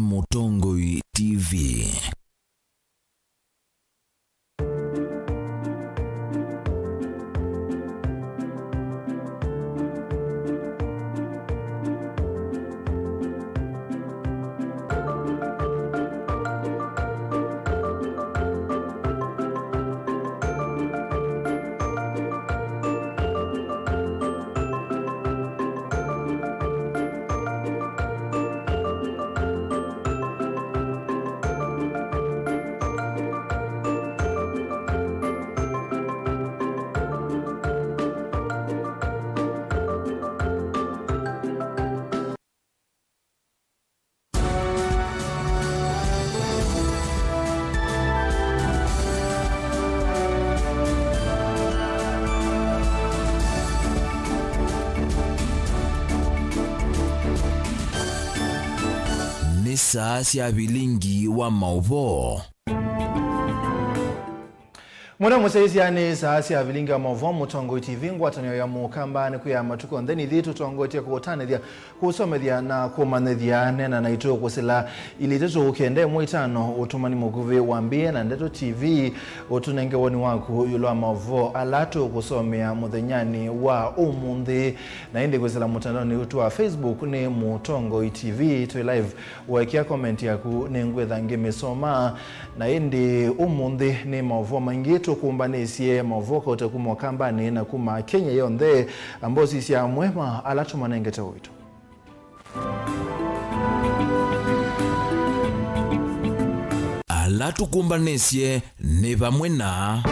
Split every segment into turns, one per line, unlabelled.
Mutongoi TV. Saa cia Vilingi Wa Mauvoo.
Mwana musaisi yani saa cia Vilingi Wa Mauvoo Mutongoi TV ngwatanio ya mukamba ni kuya matuko ndeni thitu twangotia kuotanithia kusomethia na kumanithia nena na itu kusila iliteto ukende mwitano utumani muguve wambie na Ndeto TV utunenge woni waku yulo Mauvoo alatu kusomea muthenyani wa umundi na indi kusila mutandao ni utu wa Facebook ni Mutongoi TV to live wakia comment yaku ni ngwetha ngemesoma na indi umundi ni Mauvoo mangitu kumbanesie Mauvoo kote kuma kambani na kuma Kenya yonde ambosi sia MUEMA alatu manengete wito.
Alatu kumbanesie ni bamwe na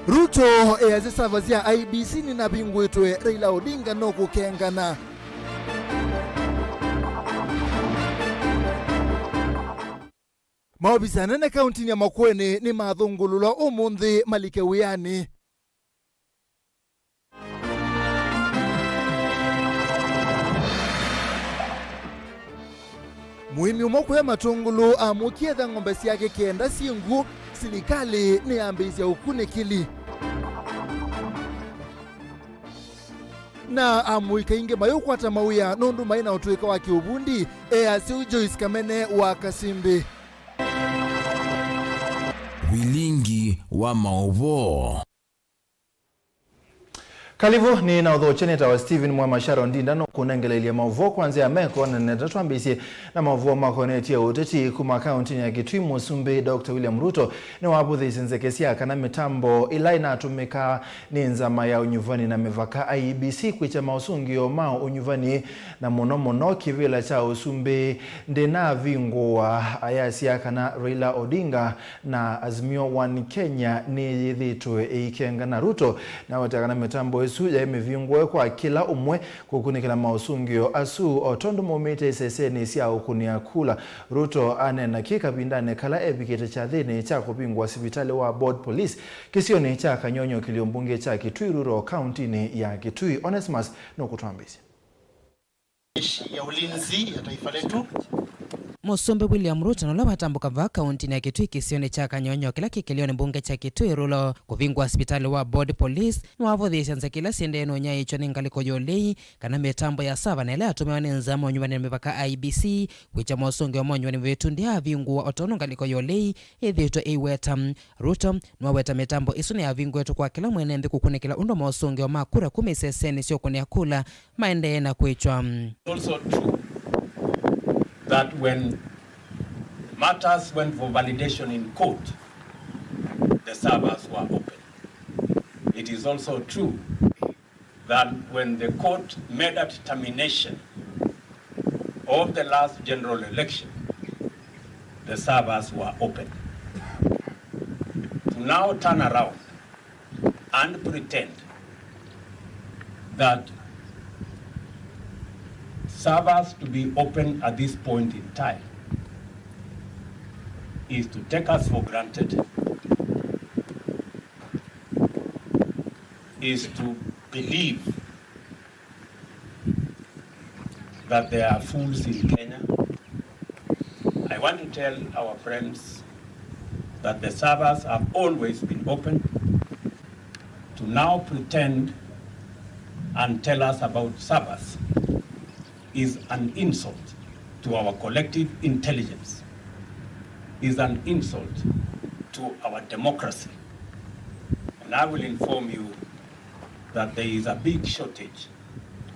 Ruto yazisavazia IBC ni na bingwetwe Raila Odinga no kukengana. Maobisa nene kaunti ya Makueni ni mathungulula umundi malike wiani. Muhimi umoko ya matungulu amukietha ng'ombe siake kenda singu serikali ni ambizia ukunikili. Na amuika inge mayokwata mawia nondu maina utuika wa kiubundi asiu Joyce Kamene wa Kasimbi.
Vilingi Wa Mauvoo.
Kalivu ni na udho cheneta wa Steven Mwema Sharon Ndindano kunengelelia Mauvoo kwanzia meko na netatwambisi na Mauvoo makonetia uteti kuma kaunti ya Kitui Musumbi Dr. William Ruto ni wabuthi sinzekesia kana mitambo ilaina atumika ni nzama ya unyuvani na mevaka IBC kwicha mausungio mao unyuvani na mono kivila cha Usumbi ndena vingowa ayasia kana Raila Odinga na Azimio One Kenya ni dhitu ikenga na Ruto na watakana mitambo suja imevingwe kwa kila umwe kukunikila mausungio asu otondo momete seseni sia ukunia kula. Ruto anena kikabindane kala ebikete cha dhini cha kupingwa sibitali wa board police kisioni cha Kanyonyo kiliombunge cha Kitui Rural County ni ya Kitui. Onesmus no kutuambisi
ya ulinzi ya taifa letu.
Musumbi William Ruto nola batambuka va kaunti ya Kitui kisioni cha Kanyonyo kila kikilioni mbunge cha Kitui Rulo kuvingwa hospitali wa board police nwavothisyanza kila siendeno nya icho ningaliko yolei kana mitambo ya sava na ile atumewa ni nzama onyuvani mivaka IBC kwicha mosonge wa onyuvani vetu ndia vingwa otono ngaliko yolei ithito iweta. Ruto nwaweta mitambo isuni ya vingu wetu kwa kila mwenembi kukunikila undo mosonge wa makura kumiseseni sio kuni akula maende na kwichwa.
Also true that when matters went for validation in court, the servers were open. It is also true that when the court made a determination of the last general election, the servers were open. To now turn around and pretend that servers to be open at this point in time is to take us for granted, is to believe that there are fools in Kenya. I want to tell our friends that the servers have always been open. To now pretend and tell us about servers is an insult to our collective intelligence is an insult to our democracy. And I will inform you that there is a big shortage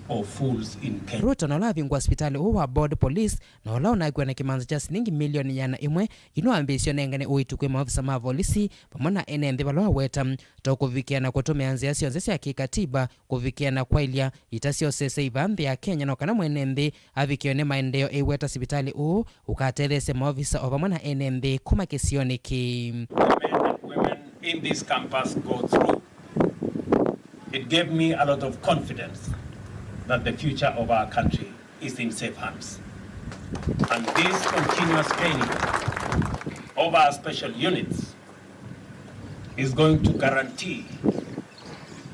of fools in Kenya.
Ruto na ola vingwa hospitali wa board police na ola unaigwa na kimanza cha shilingi milioni yana imwe ino ambisio nengane uitukwe maofisa ma polisi pamona enende balwa weta to kuvikiana kutumeanza yasiyonzesi ya kikatiba kuvikiana kwa ilia itasio sese ibambi ya Kenya no kana mwenende avikione maendeo eweta hospitali ukatelese maofisa opamona enende kuma kisioniki.
Men and women in this campus go through. It gave me a lot of confidence that the future of our country is in safe hands. And this continuous training of our special units is going to guarantee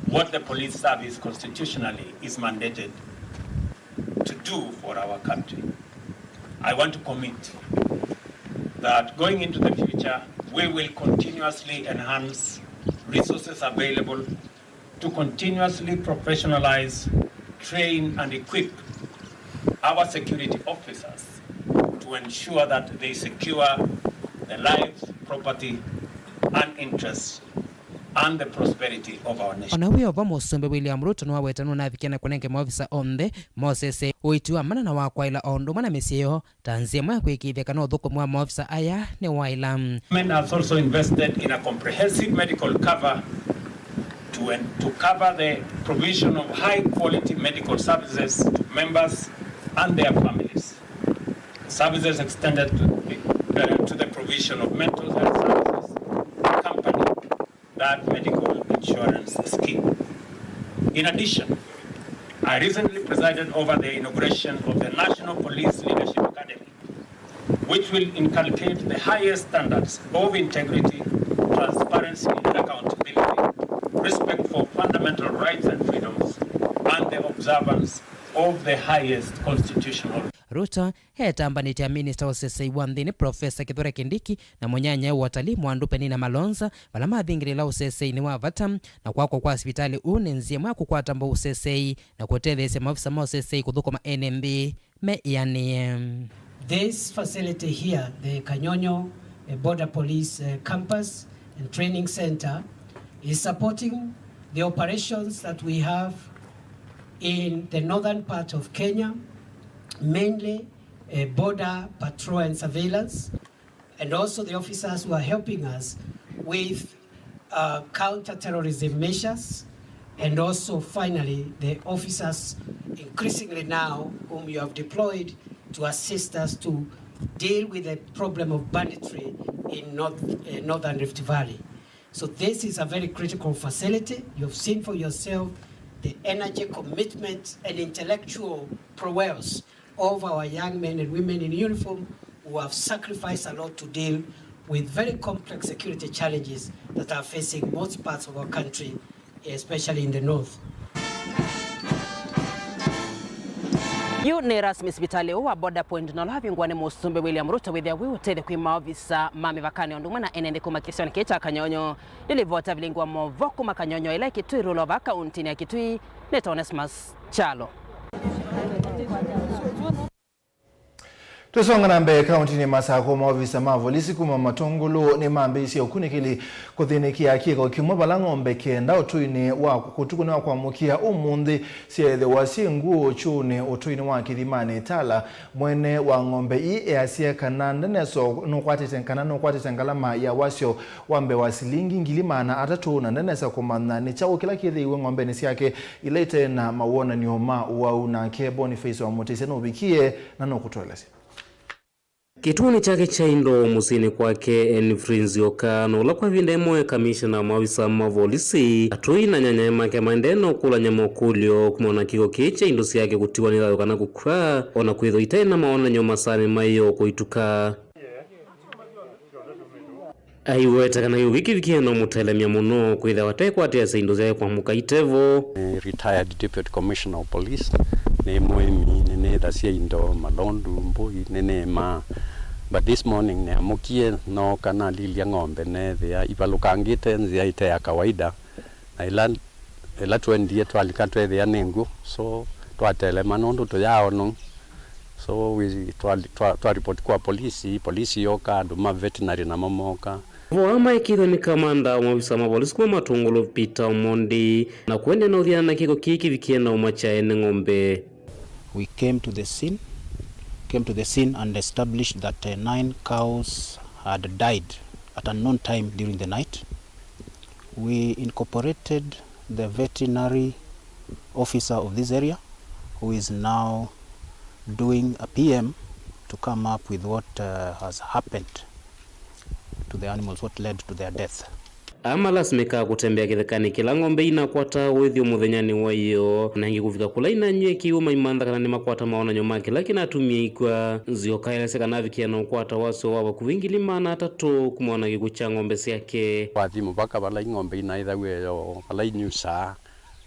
what the police service constitutionally is mandated to do for our country. I want to commit that going into the future, we will continuously enhance resources available to continuously professionalize, train and equip our security officers to ensure that they secure the lives, property and interests and the prosperity of our nation.
Ona huyo vamo Sombe William Ruto na wetanu na vikena kunenge maofisa onde Mosese uitua mana na wakwa ila ondo mana mesio tanzia mwa kuikithia kana thuko mwa maofisa aya ne waila.
Men has also invested in a comprehensive medical cover to cover the provision of high quality medical services to members and their families. Services extended to the provision of mental health services accompany that medical insurance scheme. In addition, I recently presided over the inauguration of the National Police Leadership Academy, which will inculcate the highest standards of integrity, transparency and accountability, respect for fundamental rights and freedoms, and the observance of the highest constitutional.
Ruto hetambanite minister osese iwandhini Profesa Kithure Kindiki na monyanya watalii mwandupe Nina Malonza bala mathingirila usese ni wa vatam na kwako kwa hospitali unenzie mwa kukwata mbo usese na kutethese maofisa ma usese kuthuko ma NMB me yani.
This facility here, the Kanyonyo Border Police Campus and Training Center, is supporting the operations that we have in the northern part of Kenya, mainly border patrol and surveillance, and also the officers who are helping us with counter-terrorism measures, and also finally the officers increasingly now whom you have deployed to assist us to deal with the problem of banditry in northern Rift Valley. So this is a very critical facility. You've seen for yourself the energy, commitment, and intellectual prowess of our young men and women in uniform who have sacrificed a lot to deal with very complex security challenges that are facing most parts of our country, especially in the north.
Yu ni rasmi hospitali wa Border Point na lavi ngwane Musumbe William Ruto withia wiutete kwi maofisa mami vakani ondumana enende kuma kisioni kecha Kanyonyo ilivota Vilingi Wa Mauvoo kuma Kanyonyo ila Kitui rulo va kaunti ya Kitui Neta Onesmus Chalo.
Tusonga na mbele kaunti ni masako maofisa ma polisi kuma matongolo ni mambisi okunikili kuthinikia kiko kimwe bala ng'ombe kenda utuini wa kutukuna kwa mukia umundi siethe wasingu chune utuini wa Kithimani Tala mwene wa ng'ombe i asia kananda neso nukwatite ngalama ya wasio wambe wasilingi ngilimana atatu na nenesa kumana ni chao kila kithi iwe ng'ombe ni siake ilete na mawona ni homa wa UNAKE Boniface wa Mutise no bikie na no kutoeleza.
Kituoni chake cha Indo musini kwake Enfrinzioka no la kwa vindemo kamishna mawisa mavolisi atui na nyanya make maendeno kula nyamokulio kumona kiko kiche Indosi yake kutiwa nila kana kukwa ona kwitho itena maona nyoma sane mayo kuituka aiweta kana yugiki vikieno mutelemia muno kwitha watekwa atesa Indosi yake kwa mukaitevo
retired deputy commissioner of police ne MUEMA ne dasia Indo malondu mbui ne ma. But this morning ne amukie no kana lilia ng'ombe ne thia ibalukangite nzia ite ya kawaida na ila twendie twalikatwe thia nengu so twatele manondo to yao no so we report kwa polisi yoka nduma veterinary na mamoka
Voama ikitho ni kamanda wa mawisa mapolisi kwa matongolo Peter Mondi na kuende na uthiana kiko kiki vikienda umachaene ng'ombe.
We came to the scene and established that 9 cows had died at unknown time during the night. We incorporated the veterinary officer of this area, who is now doing a PM to come up with what has happened to the animals, what led to their death.
Amalasmika kutembea kithekani kila ng'ombe inakwata withio muthenyani wayo na ngi kufika kula inanywe kiuma imanda kana ni makwata maona nyomake lakini atumia ikwa zioka ile sekana vikia na kwata waso wabo kuvingili mana atatu kumona gikucha ng'ombe ciake
wathimu baka bala ng'ombe inaithawe yo bala inyusa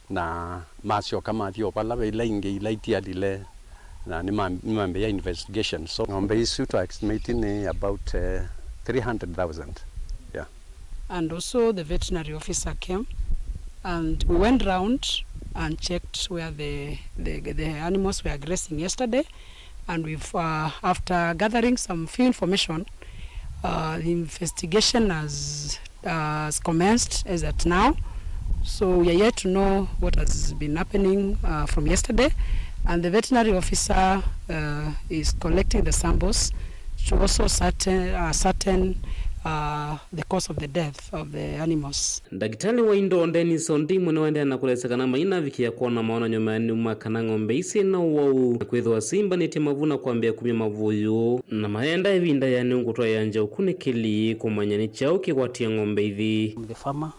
na masio kama thio bala bela inge ilaitia dile na ni mambe ya investigation. So ng'ombe isu to estimating about 300,000.
And also the veterinary officer came and we went round and checked where the animals were grazing yesterday, and we've after gathering some few information, the investigation has commenced as at now. So we are yet to know what has been happening from yesterday, and the veterinary officer is collecting the samples to also certain the cause of the death of the animals.
Daktari wa Indo Dennis Ondimu ni wende anakulesekana maina vikia kuona maona nyomani umakana ng'ombe isi na uwau kwethwa simba niti mavuna kwambia kumia mavuyu na maenda evinda ya nungu tuwa yanja ukunikili kumanyani chao kikwatia ng'ombe hivi.
The farmer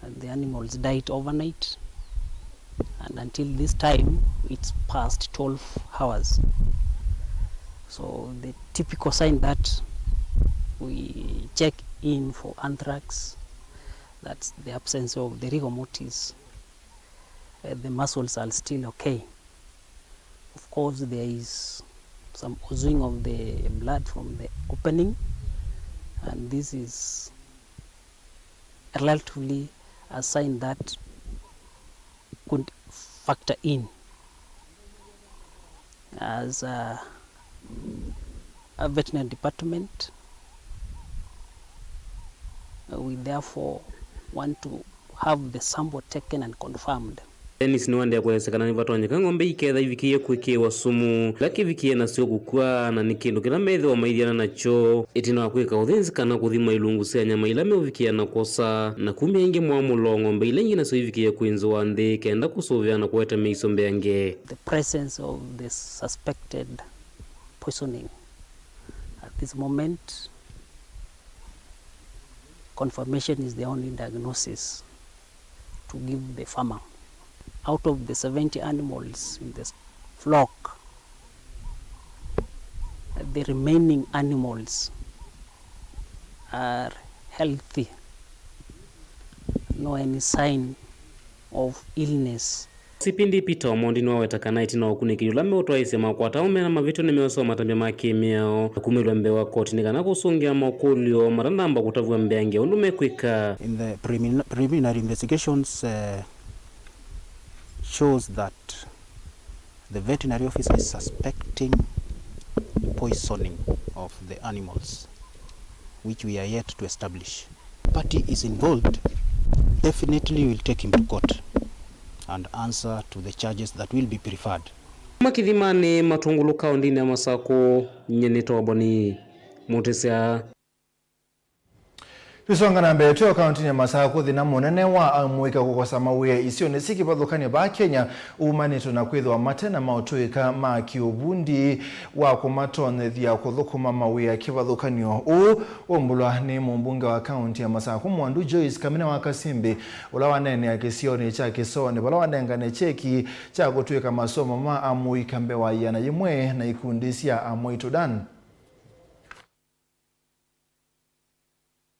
and the animals died overnight, and until this time it's past 12 hours. So the typical sign that we check in for anthrax, that's the absence of the rigor mortis. The muscles are still okay. Of course, there is some oozing of the blood from the opening, and this is relatively a sign that could factor in as a veterinary department. We therefore want to have the sample taken and confirmed.
Dennis ni wande ya kulesekana ni vatonyeka ng'ombe iketha ivikie kwikiwa sumu laki vikie na sio gukua na ni kindu kila methe wa maithiana nacho itina wa kwika uthinzi kana kuthima ilungu cia nyama ila meuvikia na kosa na kumia ingi mwamulo ng'ombe ila ingi na sio ivikie kwinzwa nthi kenda kusuvia na kuweta meiso mbeange.
The presence of the suspected poisoning at this moment, confirmation is the only diagnosis to give the farmer. Out of the 70 animals in this flock, the remaining animals are healthy. No any sign of illness.
Sipindi Peter Mondi ni wawetakana iti na wakunikiri lame utwaisi makwata umena mavitu ni meoso matambia makimiao kumilwa mbewa koti nikana kusungia makulio maranamba kutavua mbeangia undume kwika.
In the preliminary investigations shows that the veterinary officer is suspecting poisoning of the animals, which we are yet to establish. Party is involved, definitely will take him to court and answer to the charges that will be preferred.
Makithimani matungulu kaundini ya Masako nyenito waboni mutesea.
Tusonga na mbele tuyo kaunti ya Masako thina munene wa amuika kukosa mawia isio nesiki pathukani ba Kenya umanito na kwithwa mate na mautuika ma kiubundi wa kumatone thia kuthukuma mawia kivathukanio umbulwa ni mumbunge wa kaunti ya Masako Mwandu Joyce Kamina wa Kasimbi ula wanene ya kisioni cha Kisone bala wanengane cheki cha kutuika masomo ma amuika mbewa yana yimwe na ikundisia amuitudan.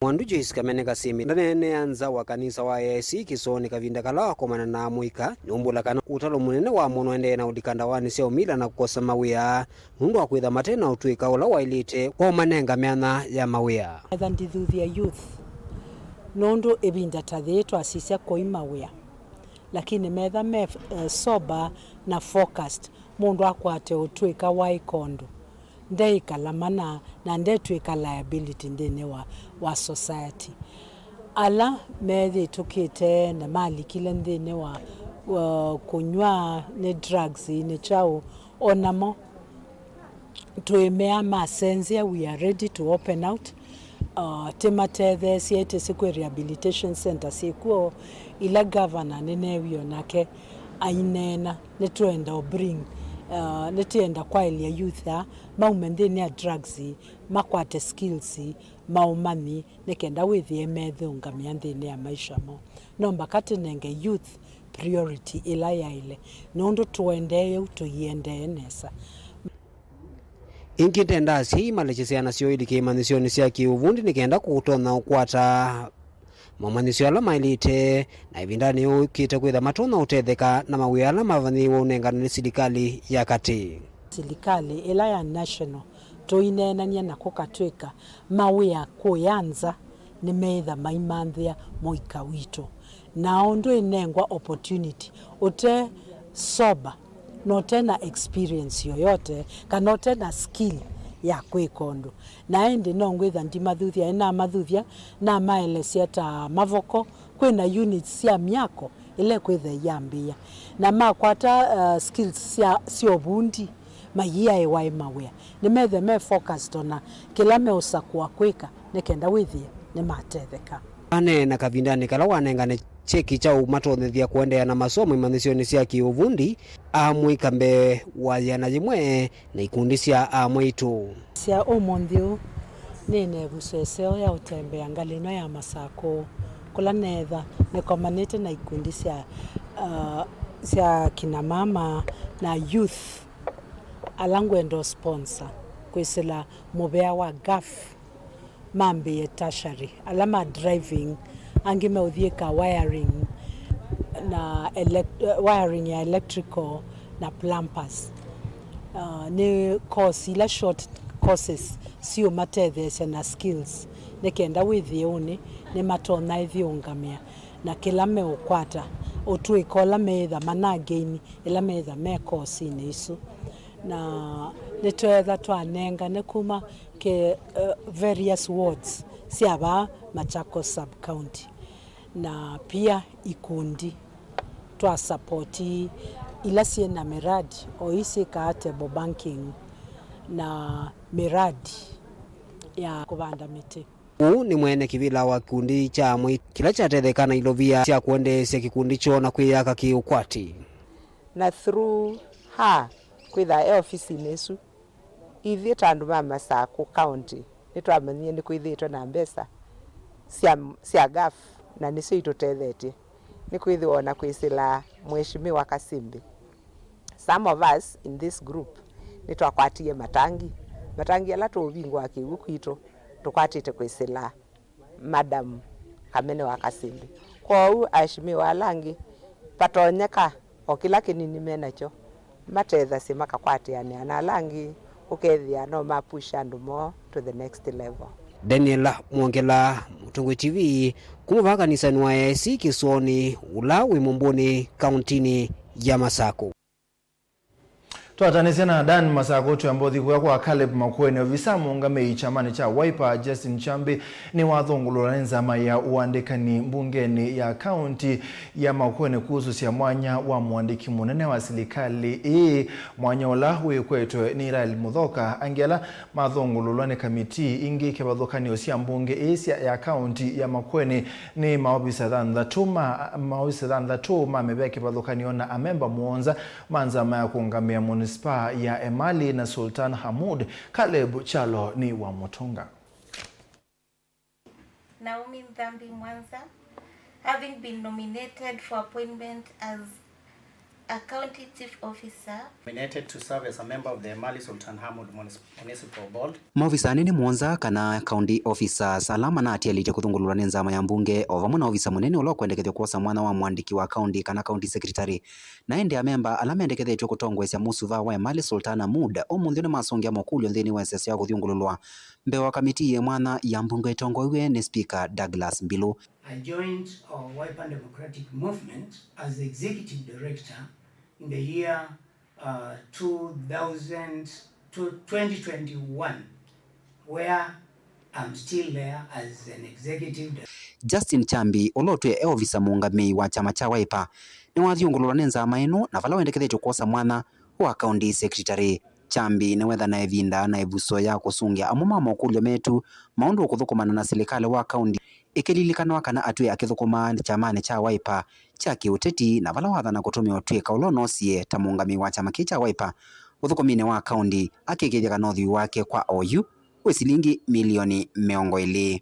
Mwandu Joyce Kamene Kasimbi ndanene anza wa kanisa wa AIC Kisoni kavinda kala komana na amuika nyumbula kana utalo munene wa mono ende na udikanda wani sio mila na kukosa mawia mundu wa kwitha matena utuika ula wailite kwa manenga meana ya mawia
than the youth nondo ebinda tatheto asisia koi mawia lakini metha sober na focused mundu akwate utwika wa ikondo ndeikala mana na ndetwika liability ndene wa society ala methi tukite na mali kile ndene wa kunywa ne drugs ne chao onamo tuemea masenzia. We are ready to open out temathe siete sikwe rehabilitation center sikuo ila governor nene WINAKE ainena netuenda bring netienda kwa ilia youth maumendeni ya drugs makwate skills maumani nekenda withie methunga miandeni ya maisha mo nomba kati nenge youth priority ila ya ile nondo tuendeye utuiendeye nesa
Inkite ndasi malechesiana sio ili kimanisio sia kiuvundi nikenda kutona ukwata mamanisi ala mailite na ibindani ukite kwitha matona utetheka na mawiyala mavani unengana ni serikali ya kati.
Serikali ila ya national toinenania na kukatweka mawiya kuyanza ni meitha maimanthia moika wito na ondo inengwa opportunity ute soba note na experience yoyote kanote na skill ya kwikondo na endi nongwitha ndi mathuthia ina mathuthia na maelesia ta mavoko kwina units ya miako ile kwitha yambia na makwata skills sio bundi mayia ewa mawea ni methe me focused on kila me usakwa kwika nekenda withia ni matetheka
ane na kavindani kala wanengane cheki cha umatothethia kuendea na masomo imanisioni sia kiuvundi amwikambe wayana jimwe na ikundi sia amwitu
sia omondio nene buseseo ya utembea ngalino ya masako kula netha nikomanete na ikundi sia kina mama na youth alangwendo sponsor kwisila mubea wa gaf mambi ya tertiary alama driving angime uthieka wiring na wiring ya electrical na plumbers ni course ila short courses sio matethesha na skills nekenda withiuni ni matona ithiungamia na kila me ukwata utwikola metha manageni ila metha me course ni isu na netwetha twanenga nekuma ke various wards siaba Machakos sub county na pia ikundi twa supporti ila siena miradi oisi kaatebo banking na miradi ya kubanda miti.
Ni mwene kivila wa kikundi cha mwi kila chatethekana ilovia cia kuendesya kikundi cho na kwiyaka kiukwati
na through ha kwitha office nesu ithi tandu mama sa ku county nitwamenye ni kwithitwe na mbesa sia gaf na nicio itutethetie ni kwithiwa na kwisila mheshimiwa Kasimbi. Some of us in this group nitwakwatie matangi ala tuvingwa kiu kwitu tukwatite kwisila madam Kamene wa Kasimbi kwau ashimiwa alangi patonyeka okila kinini menacho matetha simakakwatiania ana alangi ukethia no mapusha andu mo to the next level.
Daniela Mwongela, Mutungwi TV, kumuvakanisani wa EAC Kisuoni ula wimumbuni kauntini ya Masako.
Tuatanisia na Dan Masako tuambothi kwa Caleb Makwene ovisamu ngame chamani cha Wiper Justin Chambi ni wathongulula nzama ya uandikani mbungeni ya kaunti ya Makwene kuhusu sia mwanya wa muandiki munene wa serikali mwanya ola wikwetwe ni Rael Muthoka angela mathongulula ni kamiti ingi kebathokani osia mbunge isia ya kaunti ya Makwene ni maobisa thandatu mamebeke bathokani ona amemba muonza manzama ya kuungamia Munispa ya Emali na Sultan Hamud. Caleb Chalo ni wa Mutunga.
Naomi Mdhambi Mwanza, having been nominated for appointment as a county chief officer,
nominated to serve as a member of the Emali Sultan Hamud Municipal Board.
Maofisa nini Mwanza kana county officers alama na atialite kuthungulura nenzama ya mbunge ovamwe na ofisa munene ulo kwendekethwa kuosa mwana wa mwandiki wa county kana county secretary na ende a member alama endekethitwe kutongwesya musuva wa Emali Sultan Hamud omunthi ni masongia mokulyo nthini wa nsesi ya kuthiungululwa mbewa kamiti ya mwana ya mbunge itongoiwe ni speaker Douglas Mbilu.
I joined our Wiper Democratic Movement as the executive director in the year
2021, where I'm still there as an executive.
Justin Chambi olotwe ofisa muungami wa chama cha Wiper ni wathiungulwa ni nzama ino na vala wendekethetwe kuosa mwana wa county secretary. Chambi ni wetha na evinda na evuso ya kusungia amuma mokulyo metu maundu ukuthukumana na serikali wa county ikililikana wakana atwe akithukuma chamani cha Wiper cha kiuteti na vala wathana kutumia utwika ulonosie ta muungami wa chama cha Wiper uthukumine wa county akikithia nothi wake kwa OU we silingi milioni 200.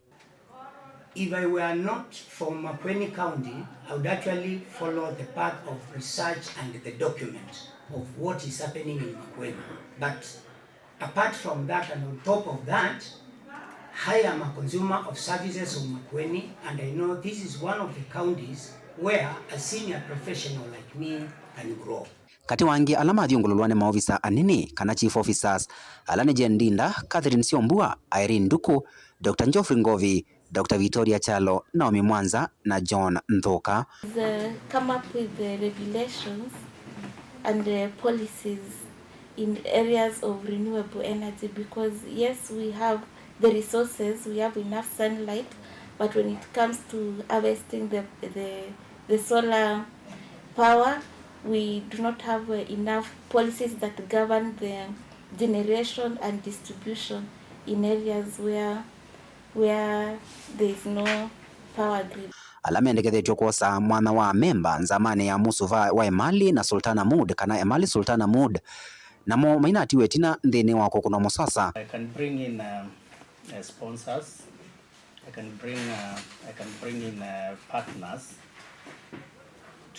If I were not from Makueni County, I would actually follow the path of research and the document of what is happening in Makueni. But apart from that and on top of that, I am a consumer of services of Makueni, and I know this is one of the counties where a senior professional like me can grow.
Kati wangi alama thiungululwa ni maofisa anini kana chief officers alani Jendinda, Catherine Siombua, Irene Nduku, Dr. Geoffrey Ngovi, Dr. Victoria Chalo, Naomi Mwanza na John Nthoka.
Come up with the regulations and the policies in areas of renewable energy, because yes, we have the resources, we have enough sunlight, but when it comes to harvesting the solar power, we do not have enough policies that govern the generation and distribution in areas where there is no power grid.
Alama endekethetwe kuosa mwana wa memba nzamani ya Musuva wa Emali na Sultana Mood kana Emali Sultana Mood namo maina atiwe tina nthini wako kuna musasa.
I can bring in sponsors. I can bring in partners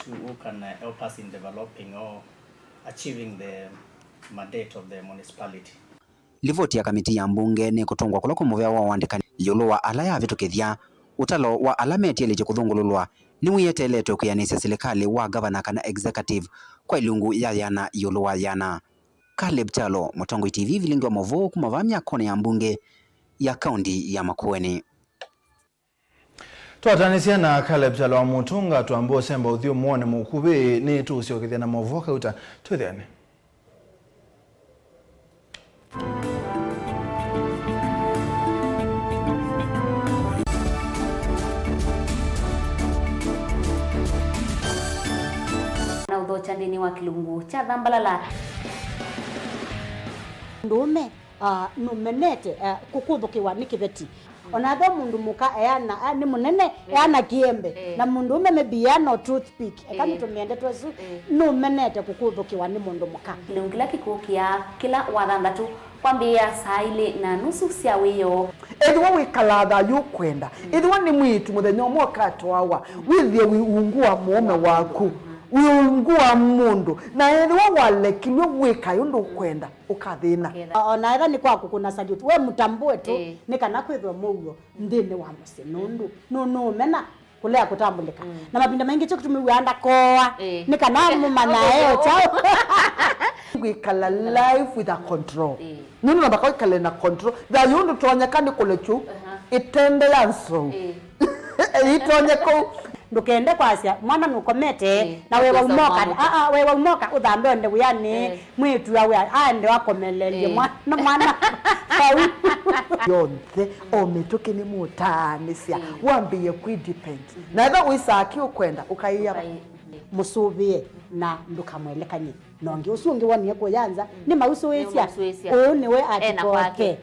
who can help us in developing or achieving the mandate of the municipality.
Livoti ya kamiti ya mbunge ni kutongwa kula kumuvea wa wandikani yolo wa ala ya vitukithia utalo wa alameti yalije kuthungululwa ni wiyeteletwe kuyanisia serikali wa governor kana executive kwa ilungu ya yana yolo wa yana. Caleb Chalo, Mutongo TV, Vilingi Wa Mauvoo, kumavamia kone ya mbunge ya kaunti ya Makueni.
Twatanisia na Caleb Chalo wa Mutunga tuambo semba uthio muone mukubi ni tuusiokithia na Mauvoo kauta twithiane.
Na udhochandini wa kilungu cha Dhambalala.
Ndume numenete kukuthukiwa ni kibeti onatho mundu muka eana ni munene eana kiembe na mundu mebiya no toothpick kama tumiende twesu numenete kukuthukiwa ni mundu muka
ngila kikukia kila wathandatu kwambia saa ile na nusu cia wiyo
Edwa wikalatha yukwenda edwa ni mwitu muthenya umwe katwawa withie wiungua muome waku wiungua mundu na edwa walekilwe wika yundu kwenda ukathina
ona etha ni kwaku kuna salute we mutambue tu ni kana kwithwa mugo ndini wa musinundu no mena kulea kutambulika na mapinda mengi cyo kutumiwa anda koa ni kana mumana eo chao
wikala life with a control nini nabaka wikala na control da yundu tonyekani kulechu itende yanso itonye ko
ndukende kwasia mwana nukomete na wewe umoka wewe umoka uthambe onde uyani mwitu yawe ande wakomelelie mwana yonthe omituke ni mutanisia wambie ku depend na eba wisaki ukwenda ukaiya musubie na ndukamwelekanye nonge usungi waniye kuyanza ni mauso wesia niwe atikope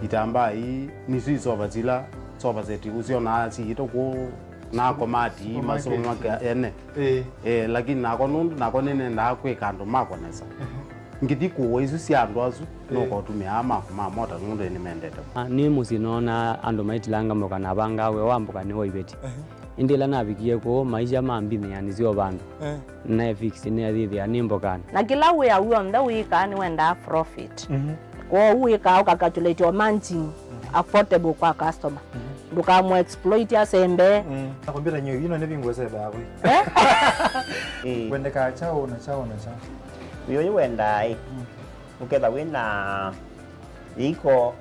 itamba hii nisi soba zila soba zeti uzio na si ito ku na komati masomo maka ene lakini nako nundu nako nene na kwekando mako nesa ngiti ku isu si andu azu no ko tumia ama mota nundu ni mendete
ni musinona andu maitilanga moka na banga we wambuka ni hoibeti indila nabikie ko maisha mambime yani zio bandu na fix ni adhithi animbokana
na kila we awu nda we kan wenda profit ko we ka calculate your managing affordable kwa customer duka exploit ya sembe
nakwambia nyo yino ne bingwese bawe wende ka chao na chao
wiyo wenda uketha wina
iko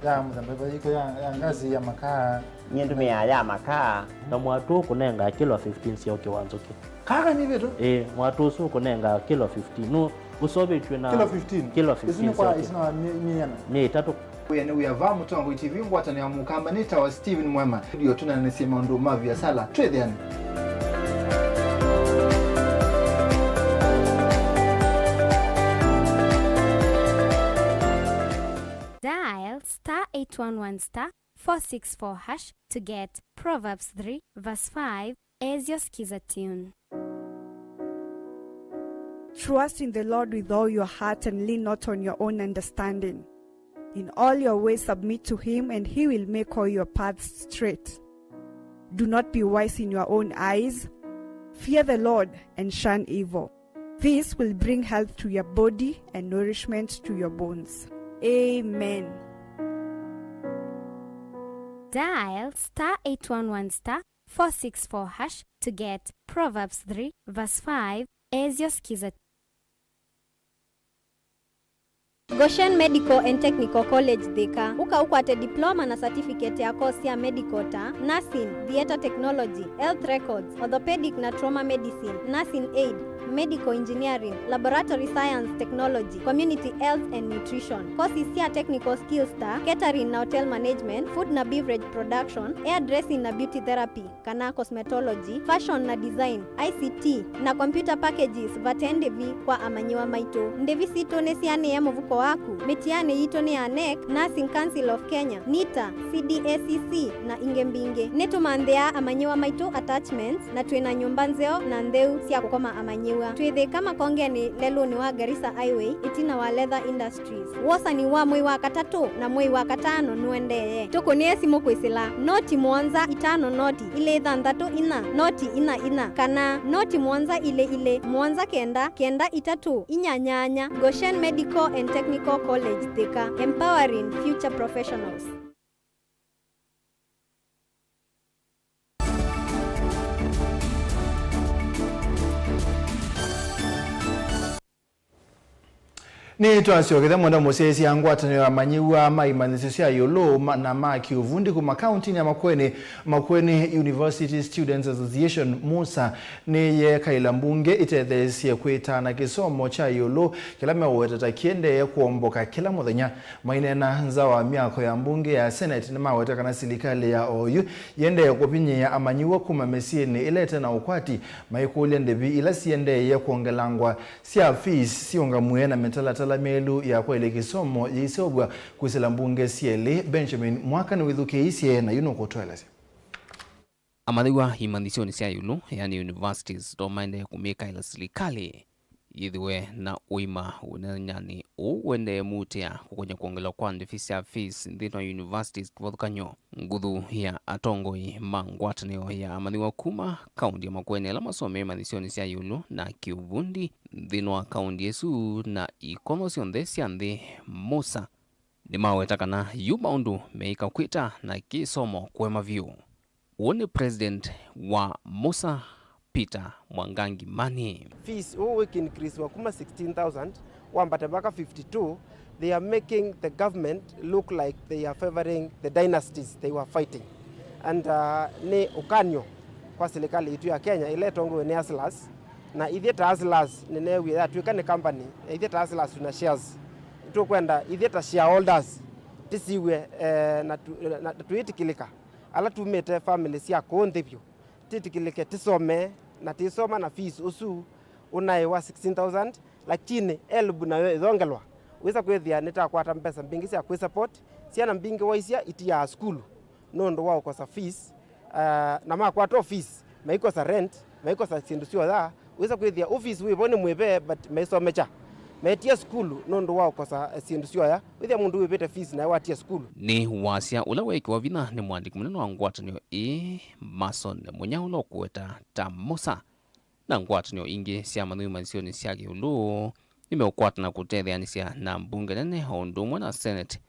ya mzambeba iko ya ngazi ya makaa
nyendu ya makaa na mwatu kunenga kilo 15 sio kiwanzo ki
kaka ni vitu
mwatu su kunenga kilo 15 no usobe chwe kilo 15
kwa isina ni tatu
Uya ni uyava mutongo TV ngwata ni amukamba nita wa Steven Mwema ndio tunanisema ndo mavi ya sala trade yani
Dial *811*464# to get Proverbs 3 verse 5 as your skiza tune.
Trust in the Lord with all your heart and lean not on your own understanding. In all your ways submit to him, and he will make all your paths straight. Do not be wise in your own eyes. Fear the Lord and shun evil. This will bring health to your body and nourishment to your bones. Amen.
Dial *811*464# to get Proverbs 3 verse 5 as your skiza.
Goshen Medical and Technical College Thika ukwate diploma na certificate ya course ya medical ta nursing, theater technology, health records, orthopedic na trauma medicine, nursing aid, medical engineering, laboratory science technology, community health and nutrition. Courses ya technical skills ta catering na hotel management, food na beverage production, hairdressing na beauty therapy, kana cosmetology, fashion na design, ICT na computer packages vatendevi kwa amanyiwa maito. Ndevi sito nesiane ya muvuko waku. Metiane yito ni ANEC, Nursing Council of Kenya, NITA, CDACC na ingembinge. Netu mandea amanyiwa maito attachments na tuena nyumbanzeo na ndeu siya kukoma amanyiwa. Tuweze kama konge ni lelo ni wa Garissa Highway, itina wa Leather Industries. Wosa ni wa mwei wa katatu na mwei wa katano nuendeye. Toko ni esimo kwisila. Noti mwanza itano noti. Ile idhandatu ina. Noti ina. Kana noti mwanza ile. Mwanza kenda itatu. Inyanyanya. Goshen Medical and Technical College Thika, empowering future professionals.
Ni twasiogeza mwenda musesi angwatano ya manyiwa maimanisisya yolo na maki uvundi kuma county ya Makueni University Students Association Musa ni ye kaila mbunge itethesie kwita na kisomo cha yolo kila mewetata kiende kuomboka kila muthenya mainena nzawa miako ya mbunge ya Senate na maweta kana silikali ya OU yende kupinye ya amanyiwa kuma mesieni ilete na ukwati maikulia ndevi ila siende ya kuongelangwa siya fees sionga muena mentala melu ya kwa ile kisomo yisobwa kusela mbunge siele Benjamin mwaka ni withuke isie na yuno kutweleza
amadhiwa himandisio ni siya yulu yani universities domainde kumika ila silikali yithiwe na uima unanyani uwende mutia kukonya kuongela kwa ndifisi ya fees ndino universities kivothukanyo nguthu ya atongoi mangwatanio ya amadhiwa kuma kaundi ya Makueni ala masome mandisioni siya yulu na kiuvundi ndino wa kaundi yesu na ikono sionde siandhi Musa ni mawetakana yumaundu meika kwita na kisomo kwema view. Uone president wa Musa Peter Mwangangi Mani.
Fees week increase wa kuma 16,000 wambate baka 52. They are making the government look like they are favoring the dynasties they were fighting. And ni ukanyo kwa serikali yetu ya Kenya ile tongo ni Aslas na ithieta Aslas ni newe ya tuikane company ithieta Aslas tuna shares tu kwenda ithieta shareholders tisiwe na tuitikilika ala tumete family sia konthebyo titikilike tisome na tisoma na fees usu unaiwa 16,000 lakini elbu na yongelwa weza kwethia nitakwata mpesa mbingi sia kwi support siana mbingi waisia itia school nondo wao kwa fees na makwata fees maiko sa rent maiko sa sindusio da weza kwethia office we bone mwebe but maisomecha metia school nondo wao kwa sindusio ya wethia mundu webete fees na watia school
ni wasia ula weki vina ni mwandiki munene wa ngwatanio Mason Munyaulo kuweta ta Musa na ngwatanio ingi siya manui manisioni siya kiulu nimeukwata na kutethea siya na mbunge nene ondumwe na Senate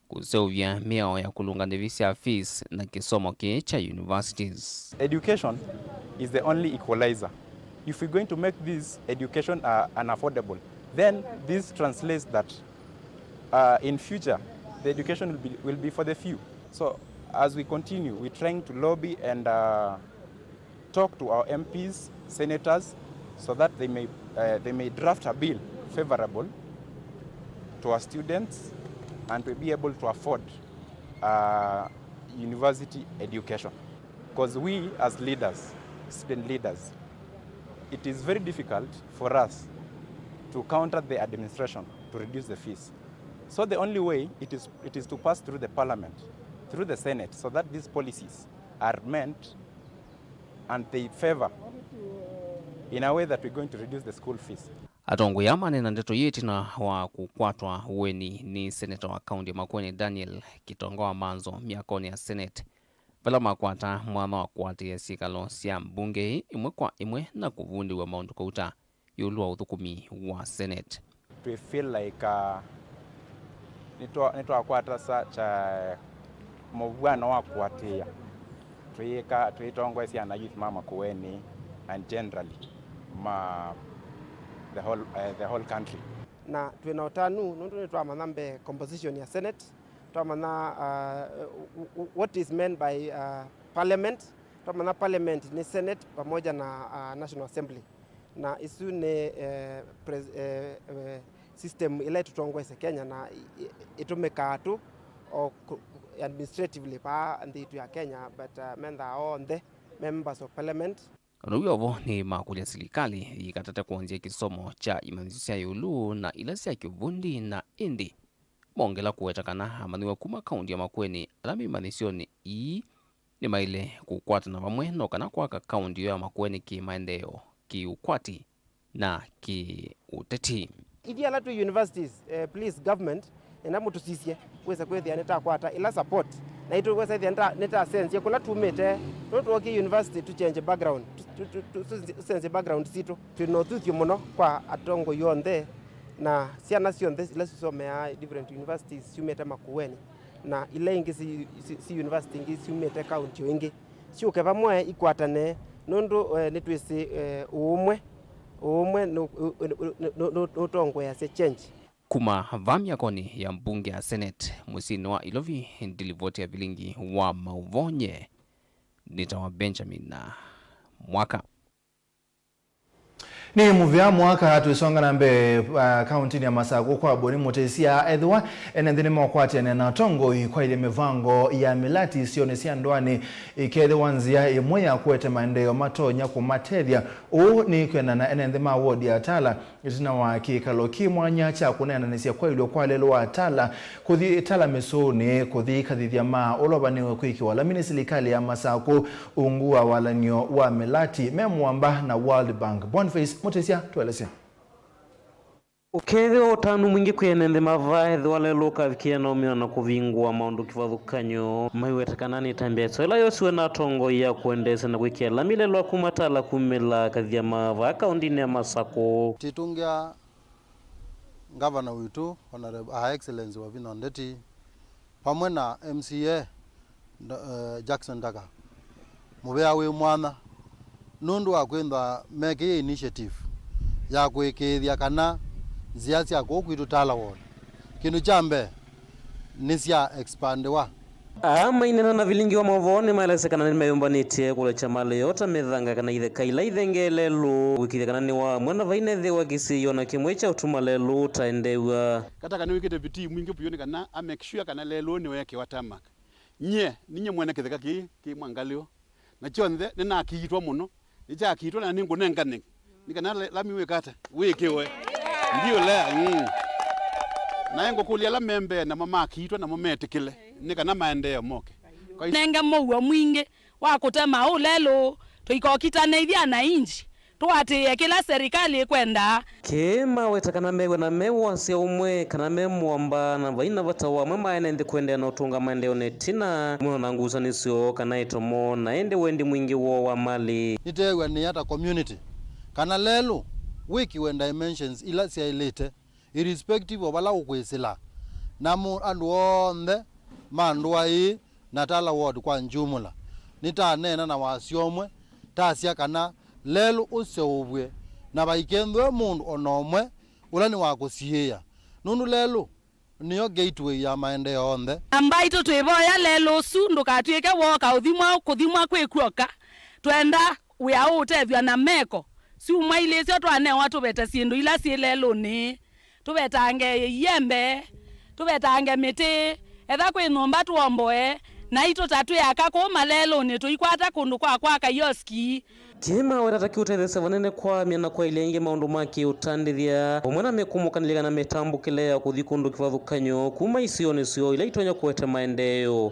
kuseuvya miao ya kulunga ndivisi ya fees na kisomo cha universities.
Education is the only equalizer. If we're going to make this education unaffordable, then this translates that in future, the education will be for the few. So as we continue, we're trying to lobby and talk to our MPs, senators, so that they may draft a bill favorable to our students and to be able to afford university education. Because we as leaders, student leaders, it is very difficult for us to counter the administration to reduce the fees. So the only way it is to pass through the parliament, through the Senate, so that these policies are meant and they favor in a way that we're going to reduce the school fees.
Atongo yamane na ndeto yeti na wa kukwatwa weni ni senator wa kaunti ya Makueni Daniel Kitongo wa manzo miakoni ya Senate. Vala makwata mwana wa kwati ya sikalo siya mbunge imwe kwa imwe na kuvundi wa maundu kauta yulua uthukumi wa Senate.
We feel like nito akwata sa cha mwana wa kwatia. Tuitongo siya na youth mama Makueni and generally the whole country.
Na tunaotanu nundu twamanambe composition ya Senate, twamana what is meant by parliament, twamana parliament ni Senate pamoja na National Assembly. Na isu ne system ile tutongwese Kenya na itumeka tu administratively pa nditu ya Kenya, but menda on the members of parliament.
Onoyovo ni makulia serikali ikatata kuanzia kisomo cha imanzisia yulu na ilasi ya kivundi na indi. Mongela kuwetakana amaniwa kuma kaunti ya Makueni alami imanisioni ni maile kukwata na vamwe no kana kwaka kaunti ya Makueni ki maendeo ki ukwati na ki uteti.
Idia latu universities, please government, enamu tusisye kweza kwezi ya neta kwata ila support. Na ito kweza ya neta sense ya kula tumete, notu waki university to change background, sense background sito. Tunotuthi mono kwa atongo yonde na siya nasi yonde ila susomea different universities siumete Makueni. Na ila ingi si university ingi siumete county ingi. Si ukeva mwe ikuatane, nondo netuisi uumwe utongo ya se change.
Kuma vamia koni ya mbunge ya Senate musini wa Ilovi ndilivoti ya Vilingi Wa Mauvoo nitawa Benjamin na mwaka.
Ni muvya mwaka tuisonga na mbe kaunti ya Masaku kwa boni mutesia edwa enendene mwakwati na tongo kwa ile mivango ya milati sionesia ndwani ikede wanzia imwe ya kwete maendeleo matonya ku materia ni kwena na enende ma ward ya Tala itina wa kikaloki mwanya cha kunena nesia kwa ile kwa lelo wa Tala kuthi Tala mesone kuthi kadhia ma olobani kwiki wala serikali ya Masaku ungua wala nyo wa milati memwamba na World Bank Boniface Mutesia tueleze.
Ukethe otanu mwingi kwenende mavaethe wale loka vikiana umina na kuvingua maundu kivathukanyo maiwetekanani tambetso ila yosiwe na tongo ya kuendesa na kwikiela milelo akumatala kumila kathia mava kaundini ya Masaku.
Titungia Governor witu Honorable Her Excellency wa Vinondeti pamwe na MCA Jackson Daga mubea we mwana nundu akwenda meke initiative ya kwekethia kana zia cia kwitu Tala ward kindu chambe ni cia expand wa
mainena na Vilingi Wa Mauvoo ni maelesekana ni mayumbanite kule chamale yota methanga kana ithe kaila ithengelelu wikithe kana ni wa mwana vainethe wa kisiyo na kimwe cha utuma lelu taendewa
kata kana wikite viti mwingi puyoni kana make sure kana lelu ni weke watamak ninye mwana kitheka ki mwangalio na chonde nina kiitwa muno icha kiitwa na ningo nengane nikana lami wekata wekewe ndio le na ngo kulia la membe na mama kiitwa na mumetikile nikana maendeo moke
nenga mwa mwingi wa kutema ulelo tuikokitana ithia na inji tuatie kila serikali kwenda
kema wetakana mewe na mewa sia umwe kana memwamba na vaina vatawa mama ende kwenda na utunga maendeo netina mwana nguza nisio kana itomo na ende wendi mwingi wa mali
nitewa ni hata community kana lelo wiki when dimensions ila sia ilete irrespective of ala ukwesila namu andu onde mandwa hii na Tala ward kwa njumula nitanena na wasiomwe tasia kana lelo useubwe na baikendwe mundu onomwe ulani wakusiya nundu lelo niyo gateway ya maendeleo onthe
ambai to tweboya lelo su ndukatwike woka kuthimwa kwikuoka twenda wia utethia na meko si umaile cio twane watu beta sindu ila si lelo ni tubetange yembe tubetange miti etha kwi nyumba tuomboe na ito tatu yaka ko malelo ni tuikwata kundu kwa kayoski
Tima watataki utethesa vanene kwa miana kwa ilenge maundu maki utandithia omwana mekumukanilika na metambukile ya kuthikundu kivathukanyo kuma isione sio ila itonya kuete maendeleo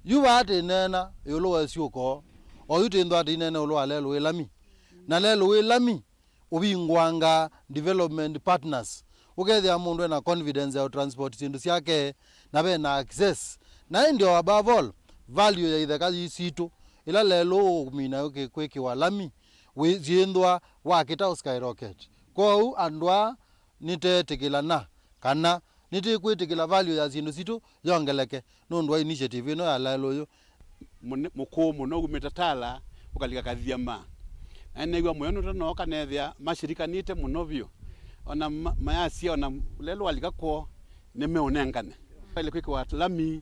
yuba ati nena yolo wasiuko o yuti ndo ati nena yolo alelo elami na lelo elami ubingwanga development partners ukethia mundu na confidence ya transport sindu siake na be na access na ndio above all value ya itheka isitu ila lelo mina yoke kweki walami wizindwa wakita skyrocket kwa andwa nitetikilana kana nitikwitikila value ya zindu situ yongeleke nondwa initiative ino ya lelo yo
mukumu no gumetatala ukalika kathiama anegwa moyo no kanethia mashirika nite munovyo ona mayasia ona lelo alikako nemeonengane ile kweki walami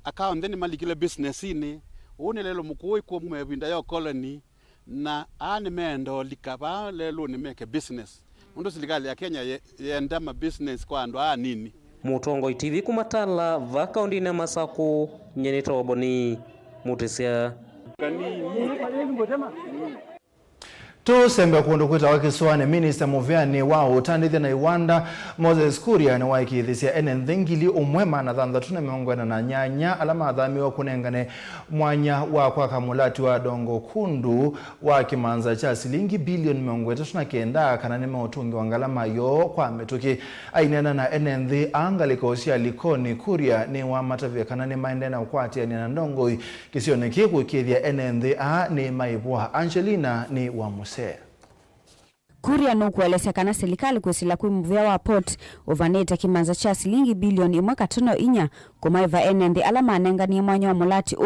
account then malikile business ini une lelo mukui kwa mwebinda yo colony na ane mendo likaba lelo ni make business ndo serikali ya Kenya yenda ma business kwa ndo nini
Mutongo TV kumatala va kaunti na Masako nyeneta waboni mutesia
tusembe kundu kwita wakiswane Minister Muveani wa utandithia na Iwanda Moses Kuria ni waikithisia ene nthingili umwema na thantha tune miongwena na nyanya alama athamiwa kunengane mwanya wa kwa kamulati wa dongo kundu wa kimanza cha silingi bilioni miongweta tuna kenda kana nime utungi wa ngalama yo kwa metuki ainena na ene nthi angaliko sia likoni Kuria ni wa matavia kana ni maendena ukwati ya nina ndongoi kisione kiku kithia ene nthi ni maibua Angelina ni wa Muse.
Kuria no kueleza kana serikali kwesila kwimuvia wa port ovaneta kimanza cha silingi bilioni 1.5 kumaiva enende alama anengania mwanya wa mulati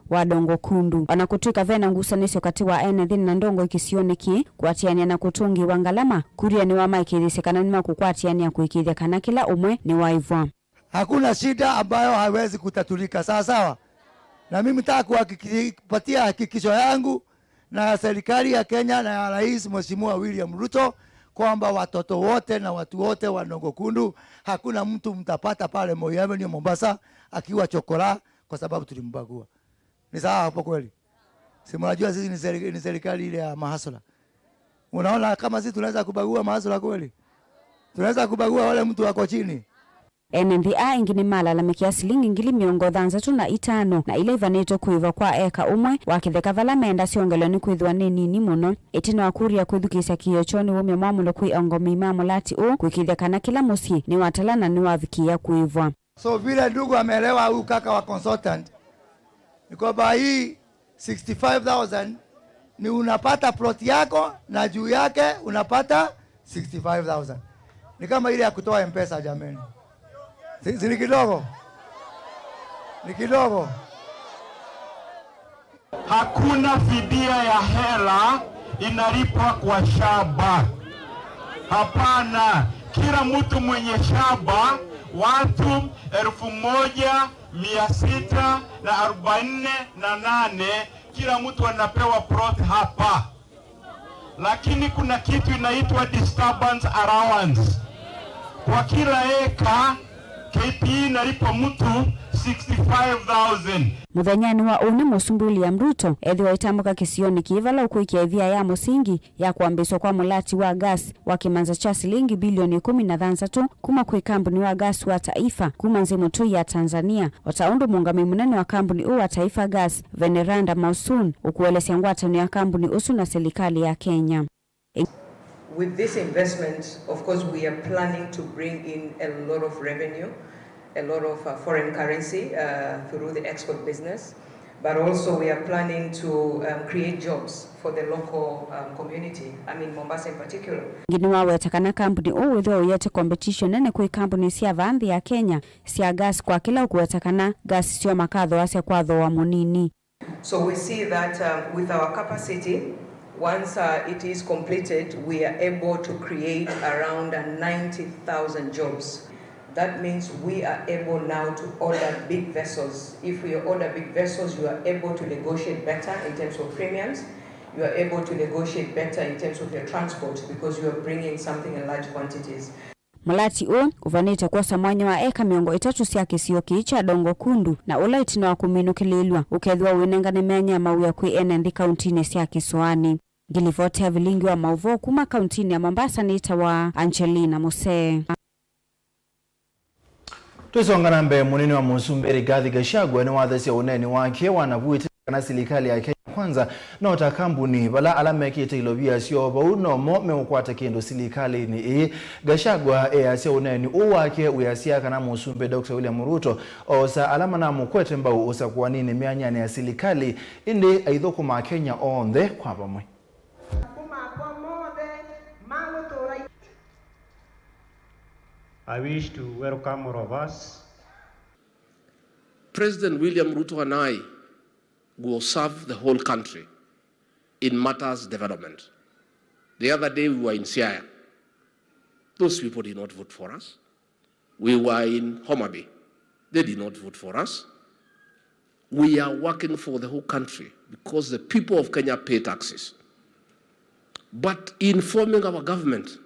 wa dongo kundu anakutuika vena ngusanisyo kati wa enende na ndongo ikisioneki kuatiania na kutungi wa ngalama. Kuria ni wa maikithise kana nima kukwatiania kuikithia kana kila umwe ni waivwa.
Hakuna shida ambayo hawezi kutatulika sawa na mimi nataka kupatia hakikisho yangu na serikali ya Kenya na ya Rais Mheshimiwa William Ruto kwamba watoto wote na watu wote wa Dongo Kundu hakuna mtu mtapata pale MUEMA ni Mombasa akiwa chokora kwa sababu tulimbagua. Ni sawa hapo kweli? Si mnajua sisi ni serikali ile ya mahasula. Unaona kama sisi tunaweza kubagua mahasula kweli? Tunaweza kubagua wale mtu wako chini.
NNVA ingine malalamika silingi ngili miongo thanzatu na itano na ile ivaneto kuiva kwa eka umwe wakitheka vala menda siongeloni kwithwa nini muno itino akuria kwithukisya kiyochoni wumya mwamulo kwi ongomi mamulati kwikithya kana kila musi ni watalana ni wavikia kuivwa.
So vile ndugu ameelewa huyu kaka wa consultant ni kwamba hii 65,000 ni unapata plot yako na juu yake unapata 65,000 ni kama ile ya kutoa M-Pesa jameni. Ni kidogo. Ni kidogo.
Hakuna fidia ya hela inalipwa kwa shamba. Hapana. Kila mtu mwenye shamba watu 1,648 kila mtu anapewa plot hapa. Lakini kuna kitu inaitwa disturbance allowance. Kwa kila eka KPI nalipa mtu 65,000.
Muthanyani wa une musumbuli ya Mruto ethiwa itambuka kisioni kivala ukuikia ithia ya musingi ya kuambiswa kwa mulati wa gas wa kimanza cha silingi bilioni 13 kuma kwi kampuni wa gas wa taifa kuma nzimu tu ya Tanzania wataundu muungami munene wa kampuni wa taifa gas Veneranda Mausun ukuelesya ngwatano ya kampuni usu na serikali ya Kenya.
With this investment, of course, we are planning to bring in a lot of revenue, a lot of foreign currency through the export business, but also we are planning to create jobs for the local community, I mean Mombasa in particular.
Ngini wetakana kampuni withio yete competition nene kwi kampuni sia vanthi ya Kenya sia gas kwa kila ukuwetakana gas sio makatho asya kwatho wa munini.
So we see that with our capacity, once it is completed, we are able to create around 90,000 jobs. That means we are able now to order big vessels. If we order big vessels, you are able to negotiate better in terms of premiums. You are able to negotiate better in terms of your transport because you are bringing something in large quantities.
Mulati o uvanite kwa samanyo wa eka miongo 3 cia kisio kicha dongo kundu na ula itina wa kuminukililwa ukethwa winengane meanya mawia kwi enendi kauntini cia Kiswani. Gilivote ya Vilingi Wa Mauvoo kuma kauntini ya Mombasa nita wa Angelina Mose.
Tusongana mbe munini wa Musumbe Rigathi Gachagua ni wathesi uneni wake wanabuiti na serikali ya Kenya kwanza na utakambuni bala alamekite ilobia sio bauno mo meukwata kendo serikali ni Gachagua asia uneni uwake uyasia kana Musumbe Dr. William Ruto osa alama na mukwete mbao osa kwa nini mianyane ya serikali indi aidhokuma Kenya onde kwa bamwe.
I wish to welcome all of us.
President William Ruto and I will serve the whole country in matters development. The other day we were in Siaya. Those people did not vote for us. We were in Homa Bay. They did not vote for us. We are working for the whole country because the people of Kenya pay taxes. But in forming our government,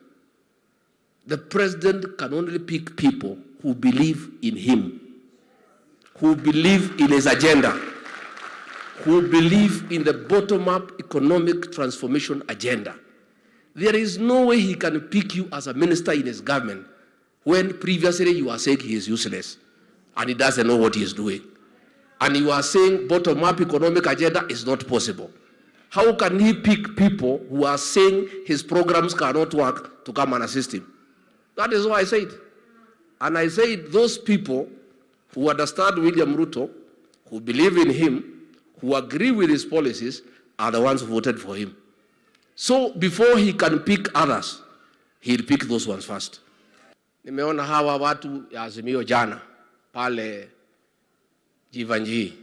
the president can only pick people who believe in him, who believe in his agenda, who believe in the bottom-up economic transformation agenda. There is no way he can pick you as a minister in his government when previously you are saying he is useless and he doesn't know what he is doing. And you are saying bottom-up economic agenda is not possible. How can he pick people who are saying his programs cannot work to come and assist him? That is what I said. And I said those people who understand William Ruto, who believe in him, who agree with his policies, are the ones who voted for him. So before he can pick others, he'll pick those ones first. Nimeona hawa watu ya Azimio jana pale Jivanji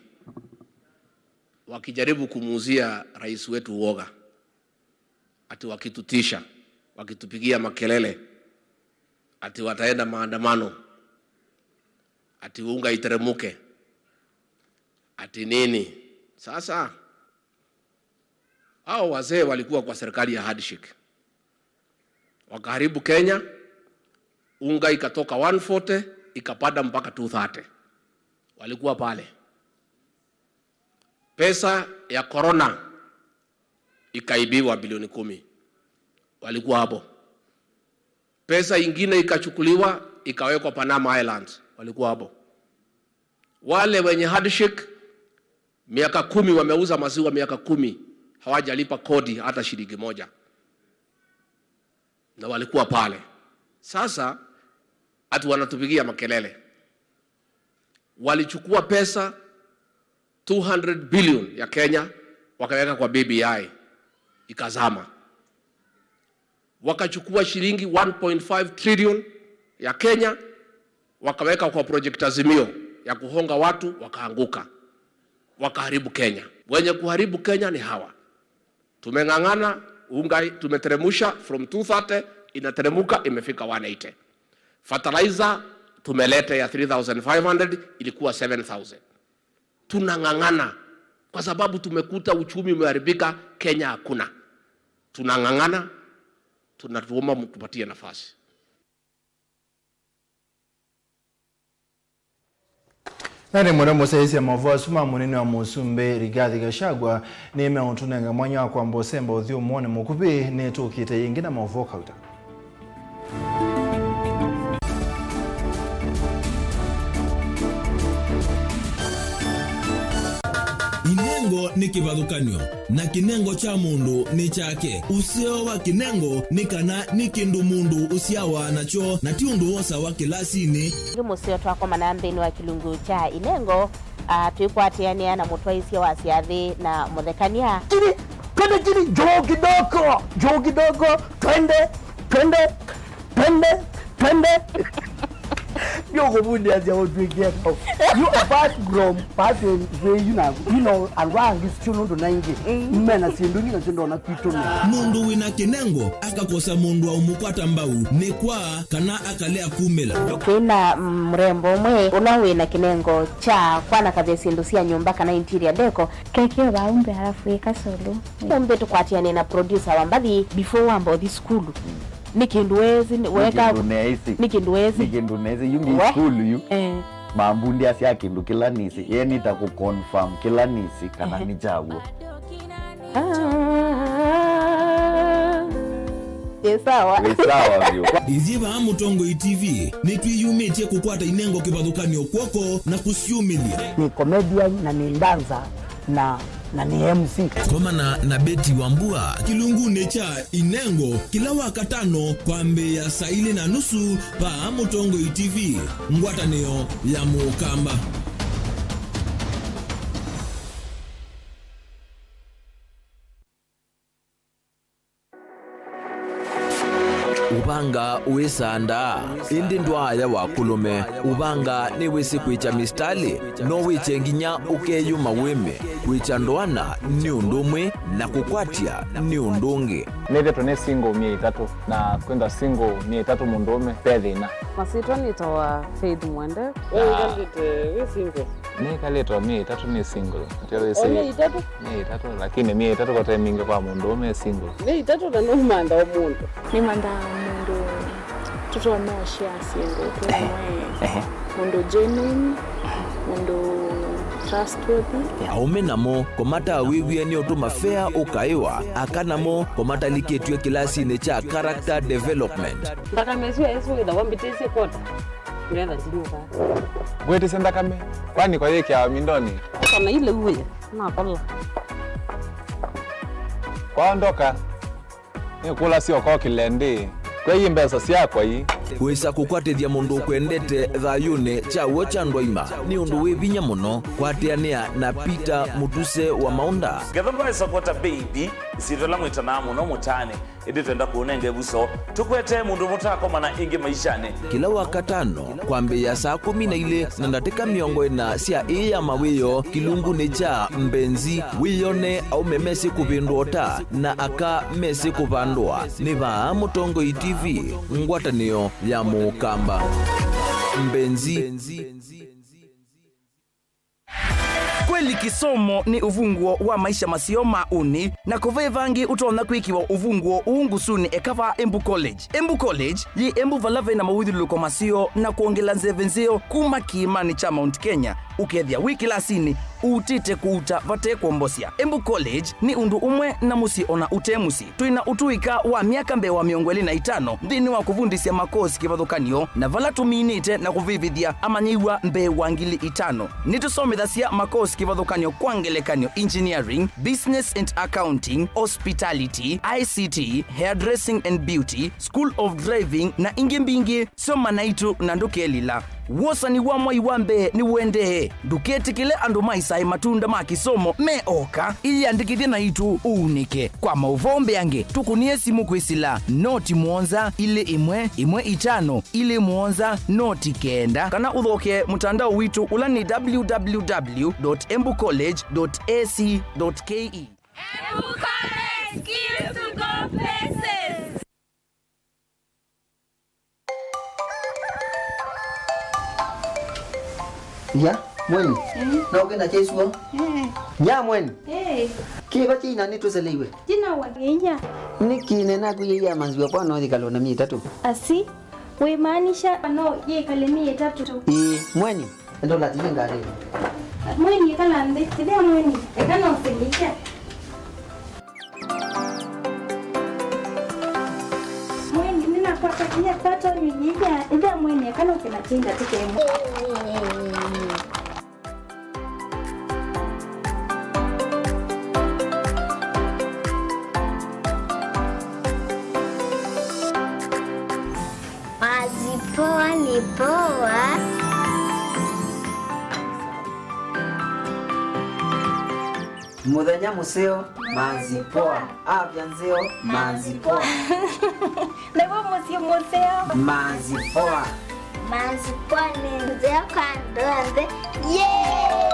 wakijaribu kumuuzia rais wetu uoga, ati wakitutisha, wakitupigia makelele, ati wataenda maandamano, ati unga iteremuke, ati nini. Sasa hao wazee walikuwa kwa serikali ya handshake, wakaharibu Kenya. Unga ikatoka 140 ikapanda mpaka 230. Walikuwa pale. Pesa ya corona ikaibiwa bilioni 10. Walikuwa hapo. Pesa ingine ikachukuliwa ikawekwa Panama Islands. Walikuwa hapo. Wale wenye handshake miaka 10 wameuza maziwa miaka 10, hawajalipa kodi hata shilingi moja. Na walikuwa pale. Sasa atu wanatupigia makelele. Walichukua pesa 200 billion ya Kenya wakaweka kwa BBI ikazama. Wakachukua shilingi 1.5 trillion ya Kenya wakaweka kwa project Azimio ya kuhonga watu, wakaanguka. Wakaharibu Kenya. Wenye kuharibu Kenya ni hawa. Tumengangana, unga tumeteremusha from 230 inateremuka imefika 180. Fertilizer tumeleta ya 3,500 ilikuwa 7,000. Tunangangana kwa sababu tumekuta uchumi umeharibika, Kenya hakuna. Tunangangana, tunatuomba mtupatie nafasi.
Nani mwana saisi ya Mauvoo suma munini wa Musumbe Rigathi Gachagua ni meuntunenga mwanya kwa mbosemba uthio muone mukubi ni tukite yingina Mauvoo kauta.
Inengo ni kivathukanio na kinengo cha mundu ni chake. Usio wa kinengo ni kana ni kindu mundu usiawa nacho na ti undu wosa wa kilasini.
Musio twako manambeni wa kilungu cha inengo tuikwatiania na mutwaisia wa siathi na muthekania.
Kene jo kidogo twende
You go put there what we get. You apart from passing you know around this children to 90. Mena sinduni na chindo na kitu.
Mundu wina kinengo akakosa mundu wa umupata mbau ni kwa kana akalea kumela.
Kina mrembo mwe unawina kinengo cha kwana kabesindusia nyumba kana interior deco
keke baumbe halafu ikasolo.
Umbe tukwatia nena producer wambadi before wambo this school. Nikinduwezi weka nikinduwezi
yungi school yu mambundi asia kindu kila nisi yeni ta ku confirm kila nisi kana ni jawo
sawa
vyo
iziba Mutongo TV nitwiyumitie kukwata inengo kibadhukanio kwoko na kusiumilia
ni comedian na ni dancer na ni MC
koma na Beti Wambua kilungune cha inengo kila wakatano kwa Mbeya saa 4:30 pa Mutongo TV ngwatanio ya Mukamba.
Ubanga uisanda indi ndwaya wakulume ubanga ni wisi kwicha mistali no wichenginya ukeyuma weme kwicha ndwana ni undumwe na kukwatia ni undungi
neve tone single 300 na kwenda single 300 mundume pedhina
masito nitawa Faith Mwende wewe we single
ni kaleta 300 ni single tele si 300 lakini 300 kwa time mingi kwa mundume single
300 na no manda wa mundu
ni manda mundu tuto na share single mundu genuine mundu trustworthy
aumenamo komata wiwie ni otuma fair ukaiwa akanamo komata liketwe kilasi ne cha character development
mpaka mezu yesu ida wambitese kota nenda tinuka
gwete senda kame kwani kwa yeke ya mindoni
kana ile uwe na kola
kwaondoka ni kula sio kwa kilende kwa hii mbesa si yako hii
wesa kukwatithia mundu kwendete thayune cha wocha ndwaima ni undu wivinya muno kwatiania na Peter Mutuse wa Maunda
Gethomba supporta baby sitola mwitana muno mutane indi twenda kuonenge buso tukwete mundu mutakoma na ingi maishane
kila wakatano kwa Mbeya saa 12 na ndateka miongo ina sia iya mawiyo kilungu ne cha mbenzi wiyone au memesi kubindota na aka mesi kubandwa ni ba Mutongo TV ngwatanio ya Mukamba mbenzi
kweli kisomo ni uvunguo wa maisha masio mauni na kuvevangi utona kwikiwa uvunguo uungusuni ekava Embu College yi Embu valave na mawithuluko masio na kuongela nzevenzio kuma kiimani cha Mount Kenya ukethia wiki lasini utite kuuta vate kuombosia. Embu College ni undu umwe na musi ona utemusi tuina utuika wa miaka mbewa 25 ndini wa kuvundisia makosi kivadhukanio na vala tuminite na kuvivithia amanyiwa mbewa 5,000 nitusomithasya makosi kivadhukanio kwa ngelekanio engineering, business and accounting, hospitality, ICT, hairdressing and beauty, school of driving na ingimbingi soma naitu na ndukelila wosa ni wamwa iwambe ni wende duketi kile andu maisai matunda makisomo meoka ili andikithia na itu unike kwa mauvombe yange tukunie simu kwisila noti mwonza ile imwe 5 ile mwonza noti kenda kana uthoke mutandao witu ula ni www.embucollege.ac.ke.
Embu College, skills to go places.
Ya, mweni. Na ugenda cheswa? Ya mweni. Kiba china ni tuselewe.
Jina wageja.
Nikine na kuyeya manziwa kwa no dikalo na 300.
Asi, we maanisha no ye kale 300.
Mweni. Ndo la tinga leo.
Mweni kala ande, tida mweni. Ekana usilisha. Mweni nina kwa katia pato yija. Ida mweni ekana usilatinga tikemo.
Poa ni poa.
Muthenya museo mazipoa. Afya nzeo mazipoa.
Lewa museo museo
mazipoa.
Manzipane nzea kandonde. Yay!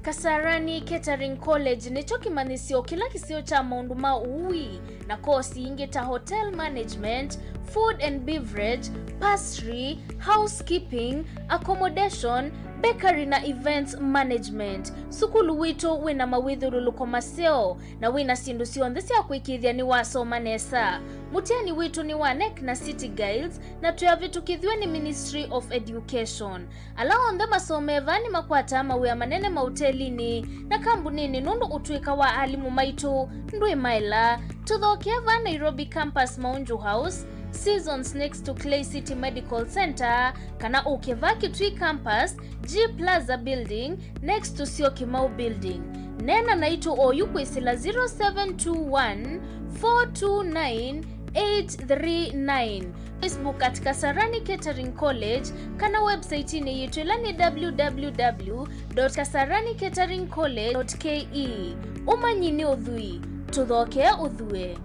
Kasarani Catering College nicho kimanisio kila kisio cha maundu maui na kosi inge ta hotel management, food and beverage, pastry, housekeeping, accommodation, bakery na events management. Sukulu wito wina mawithuru lukomaseo na wina sindu sionthesi ya kuikithia ni wasoma nesa. Mutiani wito ni WINAKE na City Guides na tuyavitukithwe ni Ministry of Education. Ala ondhe masomeva ni makwata mawea manene mautelini na kambunini nundu utuika wa alimu maitu ndui maila. Tuthokeva Nairobi Campus Maunju House, Seasons next to Clay City Medical Center, kana ukeva Kitui Campus, G Plaza Building, next to Syokimau Building. Nena naitu oyu kwisila 0721 429 839. Facebook at Kasarani Catering College, kana website ni yetu ilani www.kasaranicateringcollege.ke. Umanyini udhui, tuthoke udhue.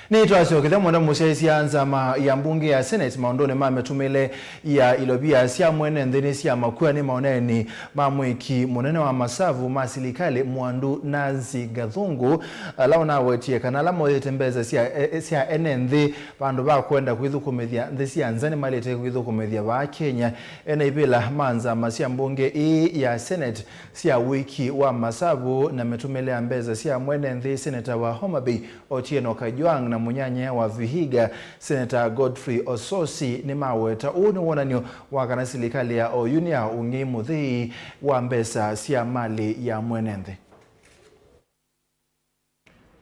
Ni twasiokithe mwenda musia anzama ya mbunge ya Senate maondone mametumile ya ilobia sia mwene nthini sia makua ni maoneni mamwiki munene wa masavu masilikali Mwandu Nancy Gathungu launa wetie kana la moyetembeza sia enenthi bandu ba kwenda kwithukumithia nthi sia nzani malete kwithukumithia ba Kenya enaibila manza masia mbunge ya Senate sia wiki wa masavu na metumile ambeza sia mwene nthi Senator wa Homa Bay Otieno Kajwang na munyanye wa Vihiga Senator Godfrey Ososi ni maweta uni wonanyo wa kana serikali ya Oyunia ungimu thi wa mbesa sia mali ya mwenende.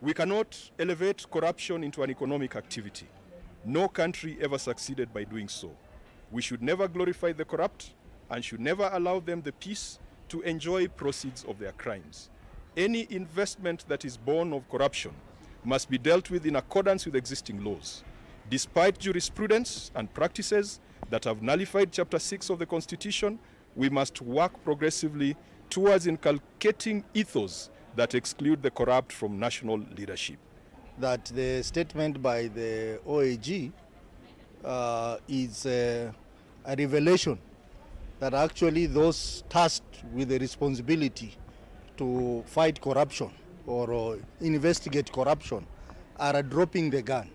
We cannot elevate corruption into an economic activity. No country ever succeeded by doing so. We should never glorify the corrupt and should never allow them the peace to enjoy proceeds of their crimes. Any investment that is born of corruption must be dealt with in accordance with existing laws. Despite jurisprudence and practices that have nullified Chapter 6 of the Constitution, we must work progressively towards inculcating ethos that exclude the corrupt from national leadership.
That the statement by the OAG is a revelation that actually those tasked with the responsibility to fight corruption or investigate corruption are dropping the gun,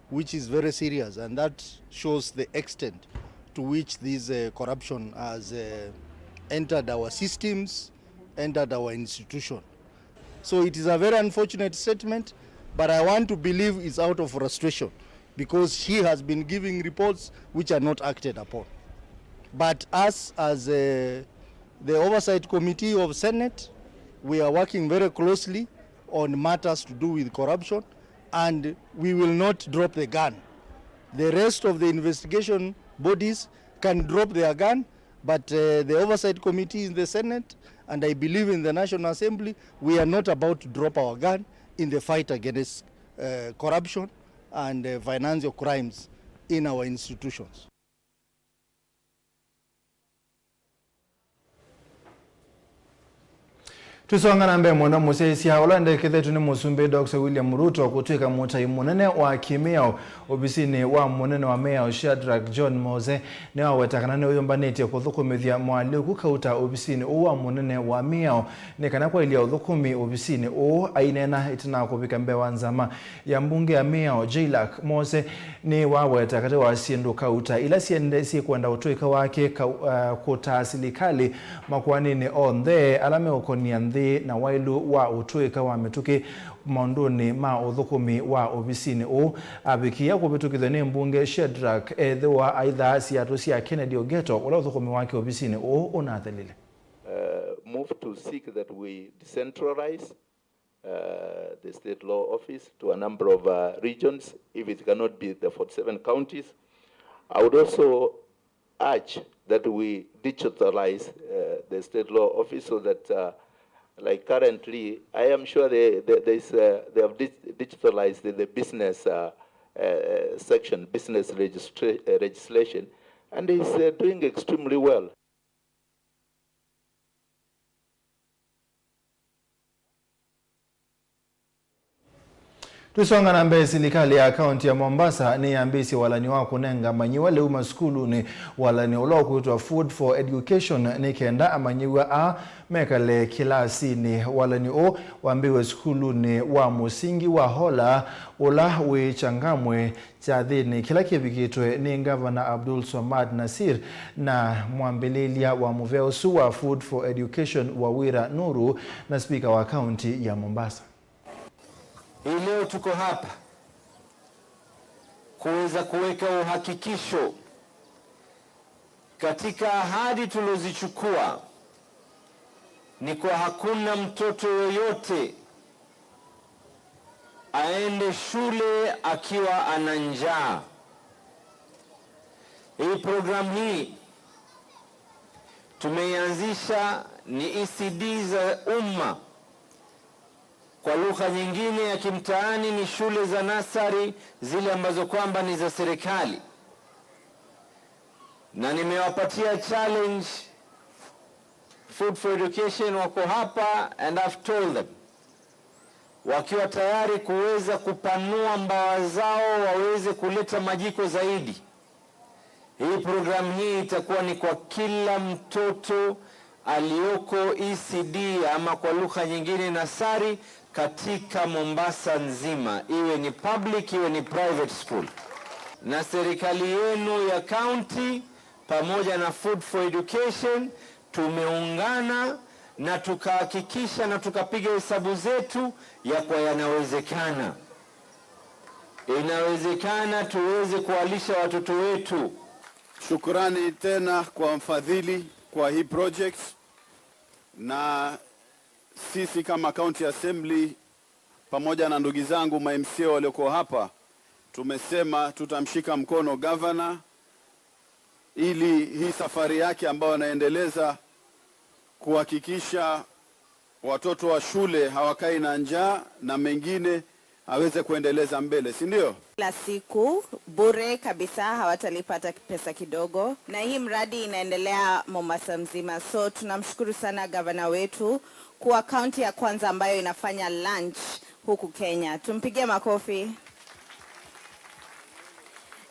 which is very serious, and that shows the extent to which this corruption has entered our systems, entered our institution. So it is a very unfortunate statement, but I want to believe it's out of frustration because she has been giving reports which are not acted upon. But us as the Oversight Committee of Senate, we are working very closely on matters to do with corruption, and we will not drop the gun. The rest of the investigation bodies can drop their gun, but the Oversight Committee in the Senate, and I believe in the National Assembly, we are not about to drop our gun in the fight against corruption and financial crimes in our institutions.
Tusonga na mbe mwenda musesia olande kithetu ni musumbe Dr. William Ruto kutuika mutai munene wa kimeo obisini wa munene wa Mayor Shadrack John Mose ni wa wetakanane uyombanete kuthukumithia mwaliku kauta obisini wa munene wa Mayor ni kana kwa ilia uthukumi obisini ainena itina kubika mbe wanzama ya mbunge ya Mayor Jailak Mose ni wa wetakate wa siendu kauta ila siende si kwenda utuika wake kuta silikali makwanini ondhe alame ukonia na wailu wa utuika wa metuki maunduni ma uthukumi wa obisini abikia kubitukithwe ni mbunge Shadrack wa aidha siatu sia Kennedy Ogeto ula uthukumi wake obisini unathelile
move to seek that we decentralize the state law office to a number of regions if it cannot be the 47 counties. I would also urge that we digitalize the state law office so that like currently, I am sure they have digitalized the business section, business legislation, and is doing extremely well.
Tusonga na mbele. Serikali ya kaunti ya Mombasa ni ambisi walani wa kunenga manyiwa leuma skulu ni walani ulo kuitwa Food for Education ni kenda amanyiwa a mekale kilasi ni walani o wambiwe skulu ni wa musingi wa hola ula we changamwe chadhini kila kibikitwe ni Governor Abdul Somad Nasir na mwambililia wa Muveo wa Food for Education Wawira Nuru na speaker wa kaunti ya Mombasa.
Leo tuko hapa kuweza kuweka uhakikisho katika ahadi tulozichukua ni kwa hakuna mtoto yoyote aende shule akiwa ana njaa. Hii program hii tumeianzisha ni ECD za umma. Kwa lugha nyingine ya kimtaani ni shule za nasari zile ambazo kwamba ni za serikali. Na nimewapatia challenge Food for Education, wako hapa, and I've told them wakiwa tayari kuweza kupanua mbawa zao waweze kuleta majiko zaidi. Hii program hii itakuwa ni kwa kila mtoto alioko ECD ama kwa lugha nyingine nasari katika Mombasa nzima, iwe ni public iwe ni private school. Na serikali yenu ya county pamoja na Food for Education tumeungana na tukahakikisha na tukapiga hesabu zetu ya kwa yanawezekana. Inawezekana tuweze kuwalisha watoto wetu.
Shukrani tena kwa mfadhili kwa hii project, na sisi kama County Assembly pamoja na ndugu zangu ma-MCA walioko hapa tumesema tutamshika mkono governor ili hii safari yake ambayo anaendeleza kuhakikisha watoto wa shule hawakai na njaa na mengine aweze kuendeleza mbele, si ndio?
Kila siku bure kabisa, hawatalipata pesa kidogo, na hii mradi inaendelea Mombasa mzima. So tunamshukuru sana gavana wetu kuwa kaunti ya kwanza ambayo inafanya lunch huku Kenya. Tumpigie makofi.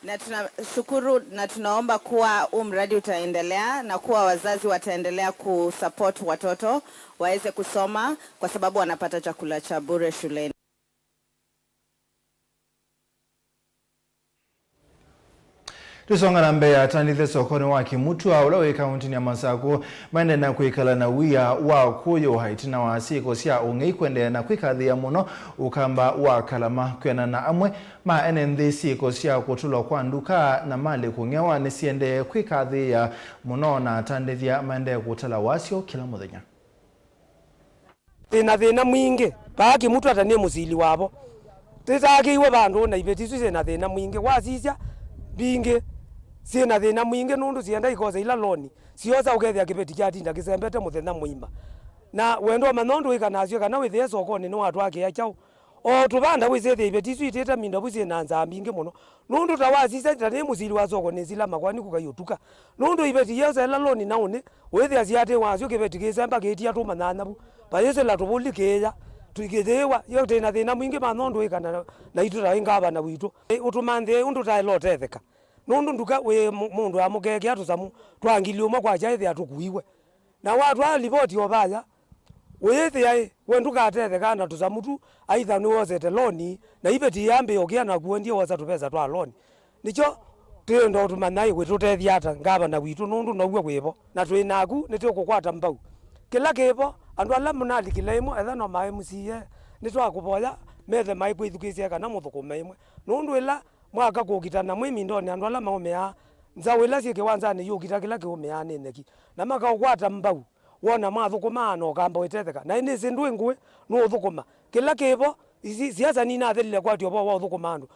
Na tunashukuru na tunaomba kuwa mradi utaendelea na kuwa wazazi wataendelea kusupport watoto waweze kusoma kwa sababu wanapata chakula cha bure shuleni.
Tusonga na mbele. Atanithe sokoni wa Kimutua ulawe kaunti ya Masako maende na kuikala na wia wa kuyo haitina wa siko sia ungei kwende na kuikathia muno ukamba wa kalama kwena na amwe ma NND siko sia kutulo kwa nduka na mali kungewa nisiende kuikathia muno na atandithia maende kutala wasio kila muthenya.
Thina mwingi baki mutu atanie musili wabo titakiwe bandu na ibetisu sina thina mwingi wasisya bingi sina thina mwingi nundu sienda ikoza ila loni sioza ukethia kibeti kya tinda kisembete muthenya mwimba na wendo manondu ikanasyo kana withie sokoni no watu ake achao o tubanda withie ibetisu iteta minda busi na nza bingi muno nundu tawasisa tane musili wa sokoni zila makwani kukayotuka nundu ibeti yesa ila loni naone withie siate wasyo kibeti kisemba getia tu mananabu bayese la tubuli keya tuigethewa yote na thina mwingi manondu ikana na itura ingaba na witu utumanthe undu tailotetheka nundu nduka we mundu amugeke atusamu twangilio mwa jaithe atukuiwe na watu alipoti obaya wethia wenduka atetheka na tusamutu aitha ni wozete loni na ibeti yambe yogia na kuendie woza tupesa twa loni nicho tendo tumanai wetutethia ata ngaba na witu nundu nagwo kwibo na twinaku nitukukwata mbau kila kibo andu ala munali kilaimo etha no mai musiye nitwakuboya methe mai kwithukisia kana muthukume imwe nundu ila mwaka kugitana mwimi ndoni andu ala maumea nzawila sie kiwanzani yugita kila kiumea neneki na makakwata mbau wona mathukuma no kamba wetetheka na ini sindu ngwe no thukuma kila kibo izi siasa ni na thele kwatio bo thukuma andu